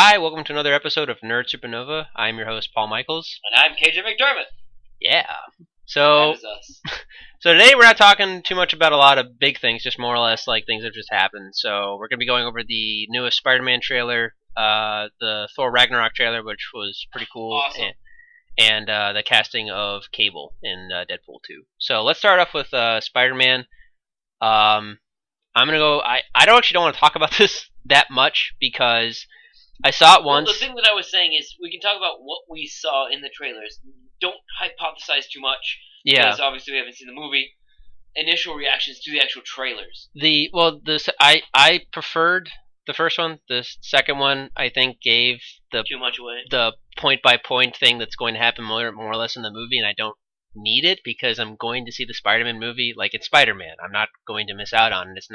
Hi, welcome to another episode of Nerd Supernova. I'm your host, Paul Michaels. And I'm KJ McDermott. Yeah. That So, is us. so today we're not talking too much about a lot of big things, just more or less like things that just happened. So we're going to be going over the newest Spider-Man trailer, the Thor Ragnarok trailer, which was pretty cool, Awesome. and the casting of Cable in Deadpool 2. So let's start off with Spider-Man. I'm going to go... I don't want to talk about this that much because I saw it once. Well, the thing that I was saying is we can talk about what we saw in the trailers. Don't hypothesize too much. Yeah. Because obviously we haven't seen the movie. Initial reactions to the actual trailers. I preferred the first one. The second one, I think, gave Too much away. the point by point thing that's going to happen more or less in the movie, and I don't need it because I'm going to see the Spider-Man movie. Like, it's Spider-Man. I'm not going to miss out on it.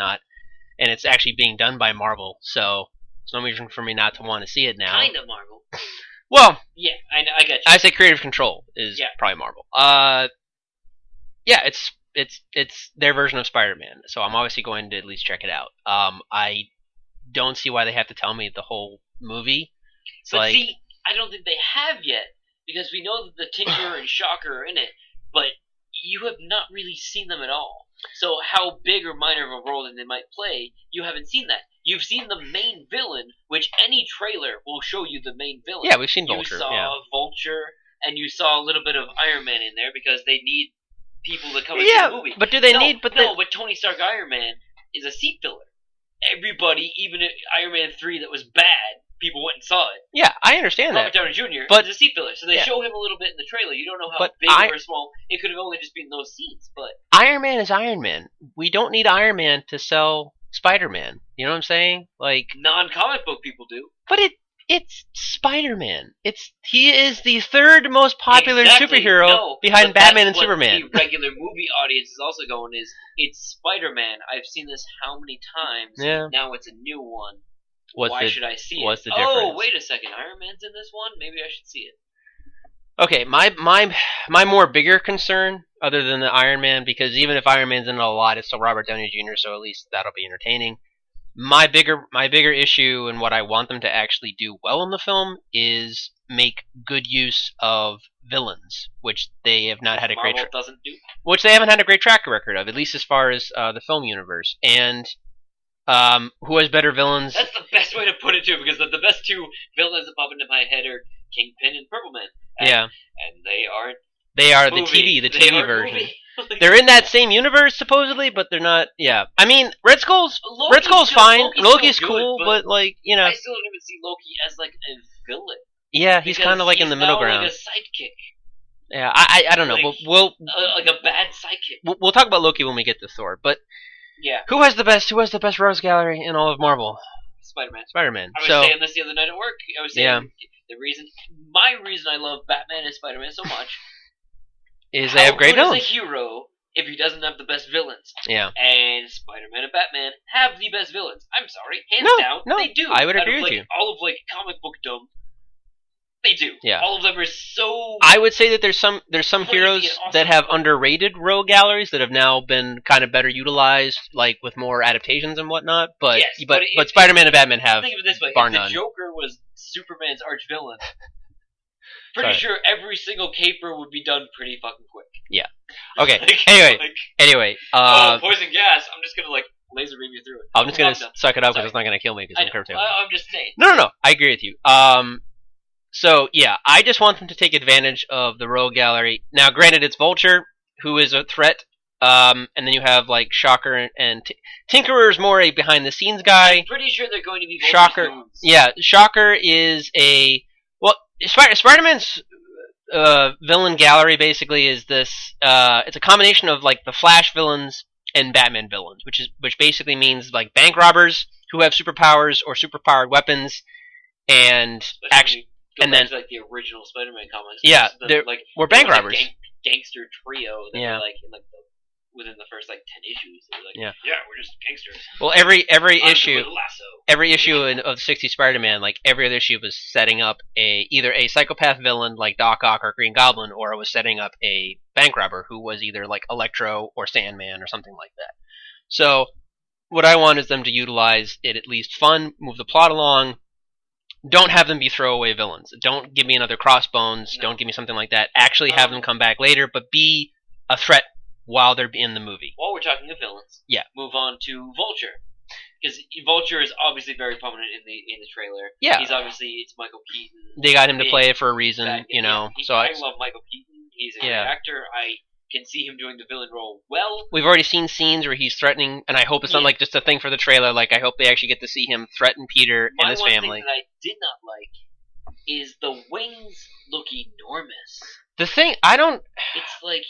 And it's actually being done by Marvel, so there's no reason for me not to want to see it now. Kind of Marvel. Well, Yeah, I get you. I say Creative Control is probably Marvel. Yeah, it's their version of Spider-Man, so I'm obviously going to at least check it out. I don't see why they have to tell me the whole movie. But see, I don't think they have yet, because we know that the Tinkerer and Shocker are in it, but you have not really seen them at all. So how big or minor of a role they might play, you haven't seen that. You've seen the main villain, which any trailer will show you the main villain. Yeah, we've seen Vulture. You saw Vulture, and you saw a little bit of Iron Man in there, because they need people to come into the movie. But do they need... But Tony Stark Iron Man is a seat filler. Everybody, even at Iron Man 3 that was bad, people went and saw it. Yeah, I understand Robert that. Downey Jr. But is a seat filler, so they show him a little bit in the trailer. You don't know how But big or small. It could have only just been those scenes, but Iron Man is Iron Man. We don't need Iron Man to sell Spider-Man. You know what I'm saying? Like, non-comic book people do. but it's Spider-Man. He is the third most popular superhero behind Batman and Superman. The regular movie audience is also going is it's Spider-Man. I've seen this how many times? Yeah. Now it's a new one. Why should I see it? What's the difference? Oh, wait a second. Iron Man's in this one? Maybe I should see it. Okay, my more bigger concern, other than the Iron Man, because even if Iron Man's in it a lot, it's still Robert Downey Jr., so at least that'll be entertaining. My bigger issue and what I want them to actually do well in the film is make good use of villains, which they have not had a great which they haven't had a great track record of, at least as far as the film universe. And who has better villains? That's the best way to put it too, because the best two villains that pop into my head are Kingpin and Purple Man. And they aren't. They are movie. the TV version. They're in that same universe supposedly, but they're not. Yeah, I mean, Red Skull's fine. Loki's cool, but like, you know, I still don't even see Loki as like a villain. Yeah, he's kind of like in the middle ground. Like a sidekick. Yeah, I don't know. We'll like a bad sidekick. We'll talk about Loki when we get to Thor, but yeah, who has the best Rose Gallery in all of Marvel? Spider-Man. I was saying this the other night at work. I was saying my reason I love Batman and Spider-Man so much is they have great villains. As a hero, if he doesn't have the best villains. Yeah. And Spider-Man and Batman have the best villains. I'm sorry, hands down, they do. I would agree with you. All of like comic bookdom, they do. Yeah. All of them are so. I would say that there's some heroes that have underrated rogue galleries that have now been kind of better utilized, like with more adaptations and whatnot. But but Spider-Man and Batman have. Think of it this way: bar if none. the Joker was Superman's arch villain, pretty sure every single caper would be done pretty fucking quick. Yeah. Okay. Anyway. Poison gas. I'm just gonna like laser beam you through it. I'm just gonna suck it up because it's not gonna kill me because I'm curved. I'm just saying. No. I agree with you. So yeah, I just want them to take advantage of the rogue gallery. Now, granted, it's Vulture who is a threat. And then you have like Shocker and Tinkerer is more a behind the scenes guy. I'm pretty sure they're going to be Shocker. Yeah, Shocker is Spider-Man's villain gallery basically is this. It's a combination of like the Flash villains and Batman villains, which basically means like bank robbers who have superpowers or superpowered weapons, and and then like the original Spider-Man comics. Yeah, we're bank robbers. Gangster trio that were like in like within the first like 10 issues. They were like, we're just gangsters. Well, every issue of 60 Spider-Man, like every other issue was setting up either a psychopath villain like Doc Ock or Green Goblin, or it was setting up a bank robber who was either like Electro or Sandman or something like that. So what I want is them to utilize it at least fun, move the plot along, don't have them be throwaway villains. Don't give me another Crossbones. No. Don't give me something like that. Actually have them come back later, but be a threat while they're in the movie. While we're talking of villains, Yeah. move on to Vulture. Because Vulture is obviously very prominent in the trailer. Yeah. He's obviously, it's Michael Keaton. They got him to play it for a reason, So I love Michael Keaton. He's a great actor. I can see him doing the villain role well. We've already seen scenes where he's threatening, and I hope it's not like just a thing for the trailer. Like, I hope they actually get to see him threaten Peter and his family. One thing that I did not like is the wings look enormous. The thing, I don't... It's like...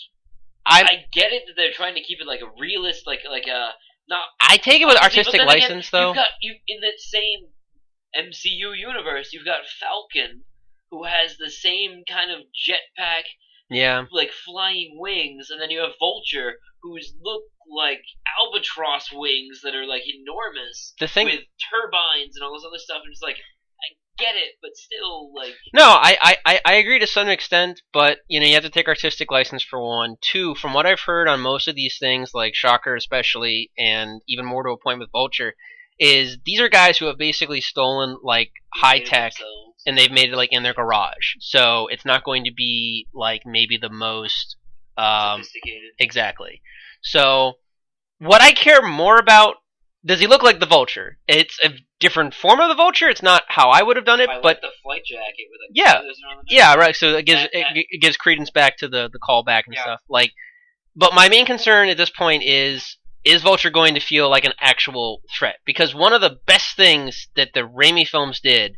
I get it that they're trying to keep it like a realist, like a... Not, I take it with artistic license, though. In the same MCU universe, you've got Falcon, who has the same kind of jetpack, like flying wings, and then you have Vulture, who's look like albatross wings that are like enormous, with turbines and all this other stuff. And it's like, I get it, but still, like... No, I agree to some extent, but, you have to take artistic license for one. Two, from what I've heard on most of these things, like Shocker especially, and even more to a point with Vulture, is these are guys who have basically stolen, like, high tech, and they've made it, like, in their garage. So it's not going to be, like, maybe the most... sophisticated. Exactly. So, what I care more about... Does he look like the Vulture? It's a different form of the Vulture. It's not how I would have done it, but like the flight jacket with right. So it gives credence back to the callback and stuff. Like, but my main concern at this point is Vulture going to feel like an actual threat? Because one of the best things that the Raimi films did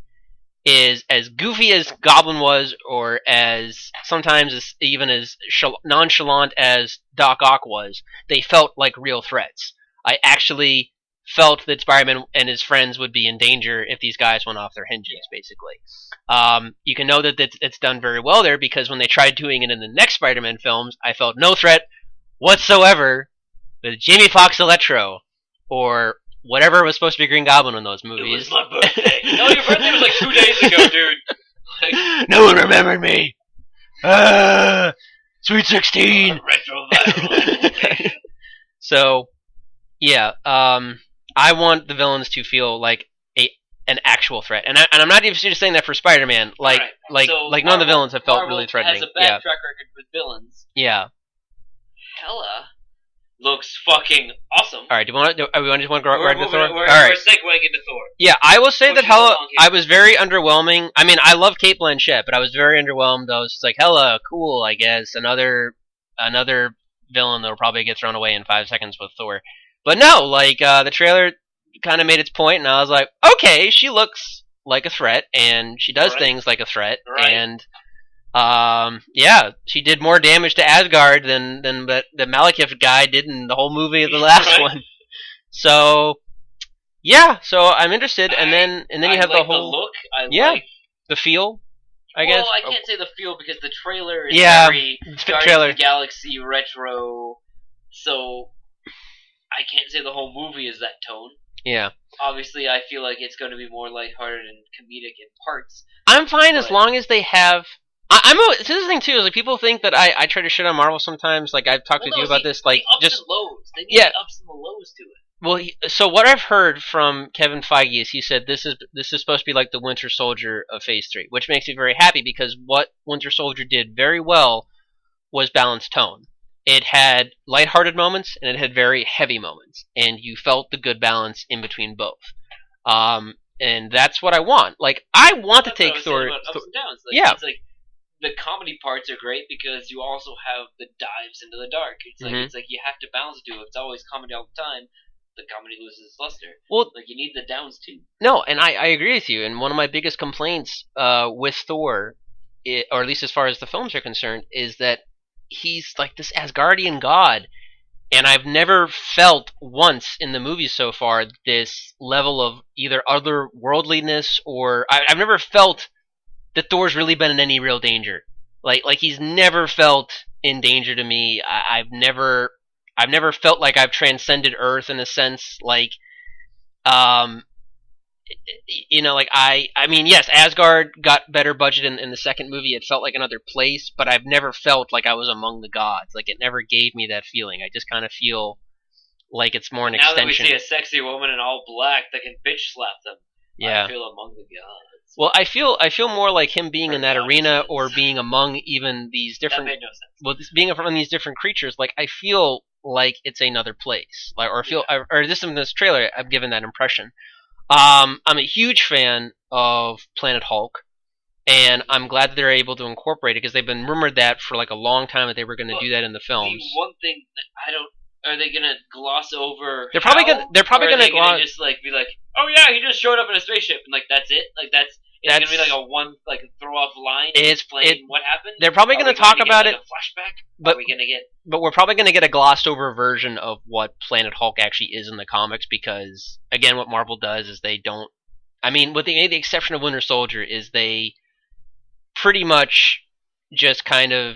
is, as goofy as Goblin was, or as sometimes even as nonchalant as Doc Ock was, they felt like real threats. I actually felt that Spider-Man and his friends would be in danger if these guys went off their hinges, basically. You can know that it's done very well there, because when they tried doing it in the next Spider-Man films, I felt no threat whatsoever with Jamie Foxx Electro, or whatever was supposed to be Green Goblin in those movies. It was my birthday. No, your birthday was like 2 days ago, dude. No one remembered me. Sweet 16. Retroviral. So, yeah, I want the villains to feel like an actual threat, and I'm not even just saying that for Spider-Man. Like, so none of the villains have felt Marvel really threatening. Has a bad track record with villains. Yeah. Hela looks fucking awesome. All right, do we want to go right into Thor? We're segueing into Thor. Yeah, I will say that Hela, I was very underwhelming. I mean, I love Cate Blanchett, but I was very underwhelmed. I was just like, Hela, cool, I guess. Another villain that will probably get thrown away in 5 seconds with Thor. But no, like, the trailer kind of made its point, and I was like, okay, she looks like a threat, and she does things like a threat, and she did more damage to Asgard than the Malekith guy did in the whole movie of the last one. So, so I'm interested, and then you have the whole look. The feel. I guess. Well, I can't say the feel because the trailer is very Guardians of the Galaxy retro, so I can't say the whole movie is that tone. Yeah. Obviously, I feel like it's going to be more lighthearted and comedic in parts. I'm fine as long as they have... This is the thing, too, is like, people think that I try to shit on Marvel sometimes. Like, I've talked with you about this. Like, the ups and lows. They need the ups and the lows to it. Well, so what I've heard from Kevin Feige is he said this is supposed to be like the Winter Soldier of Phase 3, which makes me very happy, because what Winter Soldier did very well was balance tone. It had lighthearted moments, and it had very heavy moments, and you felt the good balance in between both. And that's what I want. Like, I want to take Thor... Ups and downs. It's like, the comedy parts are great because you also have the dives into the dark. It's like you have to balance it. If it's always comedy all the time, the comedy loses its luster. Well, like, you need the downs too. No, and I agree with you. And one of my biggest complaints with Thor, or at least as far as the films are concerned, is that he's like this Asgardian god, and I've never felt once in the movies so far this level of either otherworldliness, or I've never felt that Thor's really been in any real danger. Like he's never felt in danger to me. I've never felt like I've transcended Earth in a sense. Like, I mean, yes, Asgard got better budget in the second movie. It felt like another place, but I've never felt like I was among the gods. Like, it never gave me that feeling. I just kind of feel like it's more an extension. Now that we see a sexy woman in all black that can bitch slap them, I feel among the gods. Well, I feel more like him being Or in that arena goddesses. or being among even these That different. made no sense. Well, being among these different creatures, like I feel like it's another place, like or this in this trailer, I've given that impression. I'm a huge fan of Planet Hulk, and I'm glad that they're able to incorporate it because they've been rumored that for like a long time that they were going to do that in the films. The one thing that I don't. Are they gonna gloss over? They're probably gonna. They're probably gonna gloss. just like be like, oh yeah, he just showed up in a spaceship, and like that's it. Like that's. It's gonna be like a one like throw off line. Explain what happened. They're probably gonna talk about it. A flashback. But are we gonna get? But we're probably gonna get a glossed over version of what Planet Hulk actually is in the comics because again, what Marvel does is they don't. I mean, with the exception of Winter Soldier, is they pretty much just kind of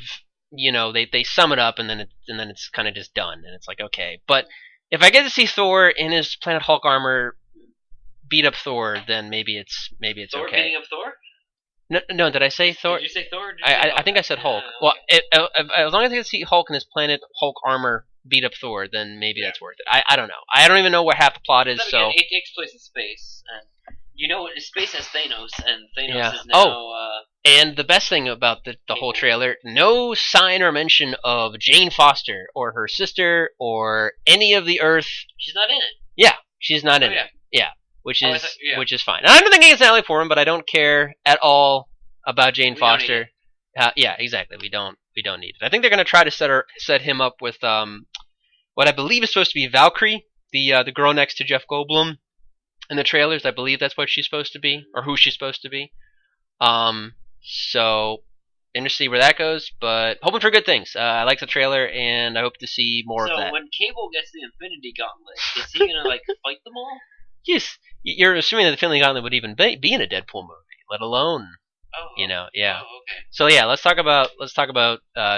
they sum it up and then it's kind of just done and it's like okay. But if I get to see Thor in his Planet Hulk armor beat up Thor, then maybe it's Thor okay. beating up Thor? No, did I say Thor? Did you say Thor? I think I said Hulk. Well, as long as I can see Hulk in his Planet Hulk armor beat up Thor, then maybe that's worth it. I don't know. I don't even know what half the plot is. So it takes place in space, and space has Thanos, and Thanos is now. And the best thing about the whole trailer, no sign or mention of Jane Foster or her sister or any of the Earth. She's not in it. Yeah, she's not in it. Yeah, which is fine. And I'm thinking it's Natalie Portman, but I don't care at all about Jane Foster. Yeah, exactly. We don't need it. I think they're going to try to set him up with what I believe is supposed to be Valkyrie, the girl next to Jeff Goldblum in the trailers. I believe that's what she's supposed to be, or who she's supposed to be. So interested to see where that goes, but hoping for good things. I like the trailer, and I hope to see more of that. So when Cable gets the Infinity Gauntlet, is he gonna like fight them all? Yes, you're assuming that the Infinity Gauntlet would even be in a Deadpool movie, let alone. Oh. Yeah. Oh, okay. So yeah, let's talk about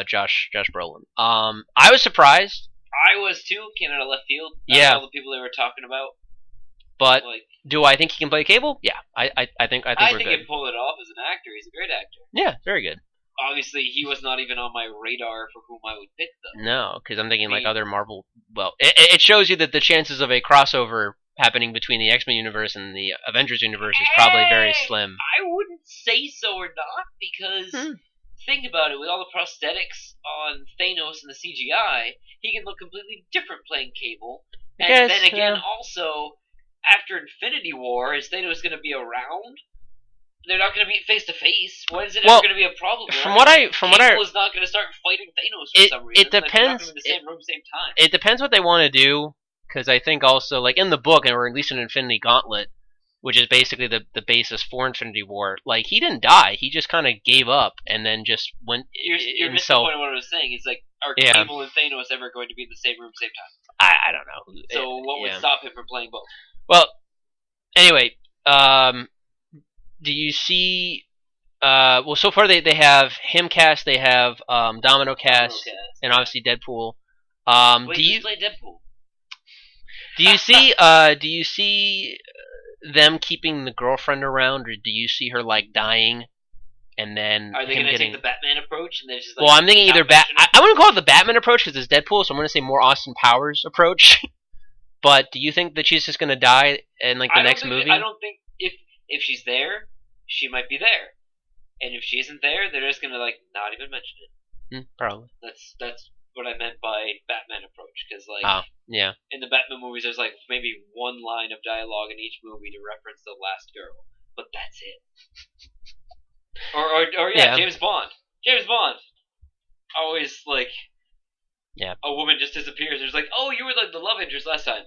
Josh Brolin. I was surprised. I was too. Came out of left field. All the people they were talking about. But do I think he can play Cable? Yeah, I think we're good. I think he can pull it off as an actor. He's a great actor. Yeah, very good. Obviously, he was not even on my radar for whom I would pick them. No, because I'm thinking like other Marvel. Well, it shows you that the chances of a crossover happening between the X-Men universe and the Avengers universe is probably very slim. I wouldn't say so or not because think about it. With all the prosthetics on Thanos and the CGI, he can look completely different playing Cable. And then again, also. After Infinity War, is Thanos going to be around? They're not going to be face to face. When is it ever going to be a problem? Cable is not going to start fighting Thanos for some reason. It depends. They're not in the same room, same time. It depends what they want to do, because I think also like in the book, or at least in Infinity Gauntlet, which is basically the basis for Infinity War. Like he didn't die; he just kind of gave up and then just went. You're missing the point of what I was saying. It's like are Cable and Thanos ever going to be in the same room, same time? I don't know. So what would stop him from playing both? Well, anyway, do you see? Well, so far they have him cast, they have Domino cast, and obviously Deadpool. Wait, do you play Deadpool? Do you see them keeping the girlfriend around, or do you see her like dying? And then are they going to take the Batman approach? And just, like, well, I'm thinking either I wouldn't call it the Batman approach because it's Deadpool, so I'm going to say more Austin Powers approach. But do you think that she's just going to die in like the next movie? I don't think if she's there, she might be there, and if she isn't there, they're just going to like not even mention it. Probably. That's what I meant by Batman approach, because like in the Batman movies, there's like maybe one line of dialogue in each movie to reference the last girl, but that's it. Or James Bond. James Bond. Always like a woman just disappears. There's like, oh, you were like the love interest last time.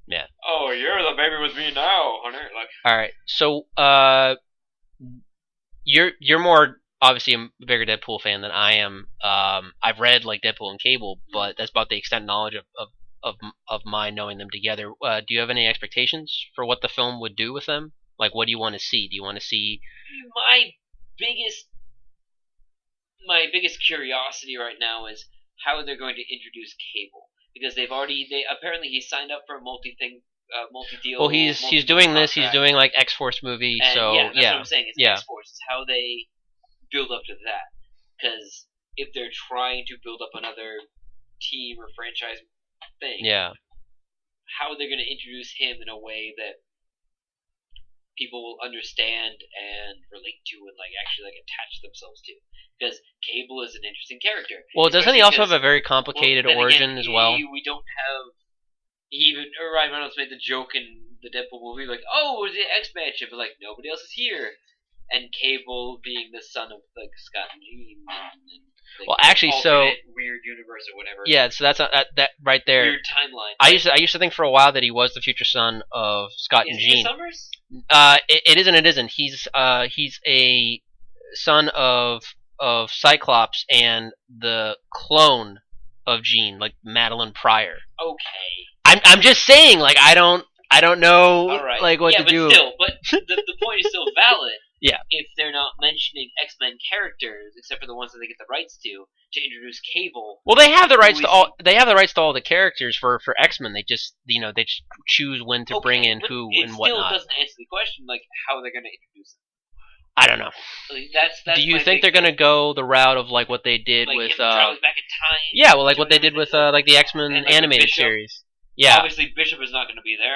Yeah. Oh, you're the baby with me now, Hunter. Like. All right. So, you're more obviously a bigger Deadpool fan than I am. I've read like Deadpool and Cable, but that's about the extent knowledge of my knowing them together. Do you have any expectations for what the film would do with them? Like, what do you want to see? Do you want to see? My biggest curiosity right now is how they're going to introduce Cable, because they apparently he signed up for a multi-deal. Well, he's doing this. He's doing like X-Force movie. And so that's what I'm saying. It's X-Force. It's how they build up to that. Because if they're trying to build up another team or franchise thing, how are they going to introduce him in a way that people will understand and relate to and like actually like attach themselves to. Because Cable is an interesting character. Well, doesn't he Especially also have because- a very complicated then origin again, as well? We don't have Ryan Reynolds made the joke in the Deadpool movie, like, oh, we're the X-Mansion, but like nobody else is here. And Cable being the son of like Scott and Jean. And, like, Well, actually, so alternate weird universe or whatever. yeah, so that's that right there. Weird timeline. I used to think for a while that he was the future son of Scott and Is he Jean. Summers? It isn't. It isn't. He's a son of Cyclops and the clone of Jean, like Madeline Pryor. Okay. I'm just saying, like I don't know All right. like what yeah, to do. But the point is still valid. Yeah. If they're not mentioning X-Men characters, except for the ones that they get the rights to introduce Cable. Well, they have the rights to all. They have the rights to all the characters for X-Men. They just they just choose when to bring in who and whatnot. It still doesn't answer the question, like how they're going to introduce them. I don't know. Like, that's Do you think they're going to go the route of like what they did like with? him travels back in time. Yeah, well, like what they did with like the X-Men And, like, animated Bishop. series. Yeah. Obviously, Bishop is not going to be there.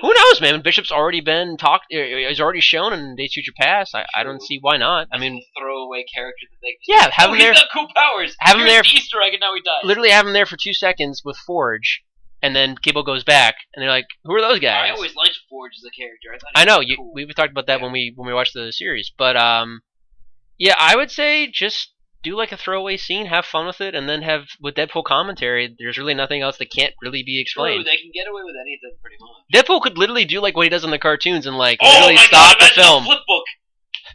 Who knows, man? Bishop's already been talked. Is already shown in Days of Future Past. I don't see why not. I mean, throwaway character that they. Yeah, have him there. He's got cool powers. Have him Here's there. Easter egg, and now he dies. Literally have him there for 2 seconds with Forge, and then Cable goes back, and they're like, "Who are those guys?" I always liked Forge as a character. I thought I know he was cool. we talked about that when we watched the series, but yeah, I would say just do like a throwaway scene, have fun with it, and then have with Deadpool commentary. There's really nothing else that can't really be explained. True, they can get away with anything pretty much. Deadpool could literally do like what he does in the cartoons and like Oh literally my stop god! the film. A flip book.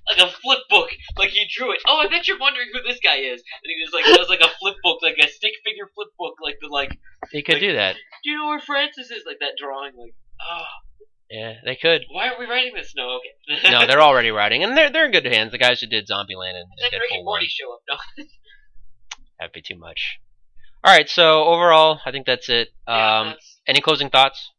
Like a flip book, like he drew it. Oh, I bet you're wondering who this guy is. And he just like does like a flip book, like a stick figure flip book, like the like. He could do that. Do you know where Francis is? Like that drawing, like Yeah, they could. Why are we writing this? No, okay. No, they're already writing, and they're in good hands. The guys who did Zombieland and Then Rick Deadpool and 1. Morty show up. No. That'd be too much. All right, so overall, I think that's it. Any closing thoughts?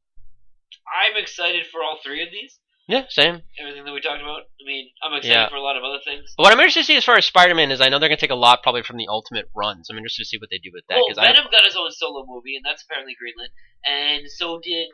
I'm excited for all three of these. Yeah, same. Everything that we talked about. I mean, I'm excited for a lot of other things. What I'm interested to see as far as Spider-Man is, I know they're going to take a lot probably from the Ultimate runs. I'm interested to see what they do with that. Well, Venom got his own solo movie, and that's apparently greenlit. And so did,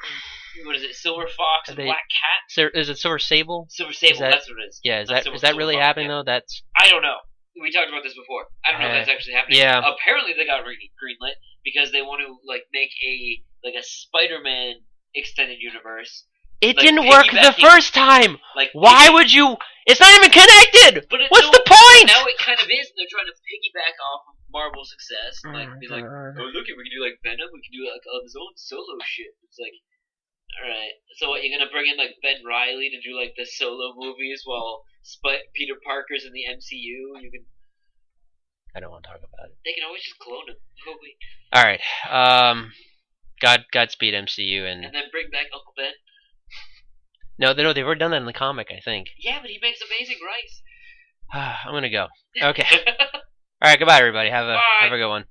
what is it, Silver Fox and Black Cat? Is it Silver Sable? Silver Sable, that's what it is. Yeah, is that really happening though? That's I don't know. We talked about this before. I don't know if that's actually happening. Yeah. Apparently they got greenlit because they want to like make a Spider-Man extended universe. It like, didn't work the first time. Like, why would you? It's not even connected. But what's the point? Now it kind of is. And they're trying to piggyback off of Marvel's success. Like, be like, oh look, we can do like Venom. We can do like his own solo shit. It's like, all right. So what? You're gonna bring in like Ben Reilly to do like the solo movies while Peter Parker's in the MCU? You can. I don't want to talk about it. They can always just clone him. Oh wait. All right. Godspeed MCU and then bring back Uncle Ben. No, they've already done that in the comic, I think. Yeah, but he makes amazing rice. I'm gonna go. Okay. All right. Goodbye, everybody. Have a good one.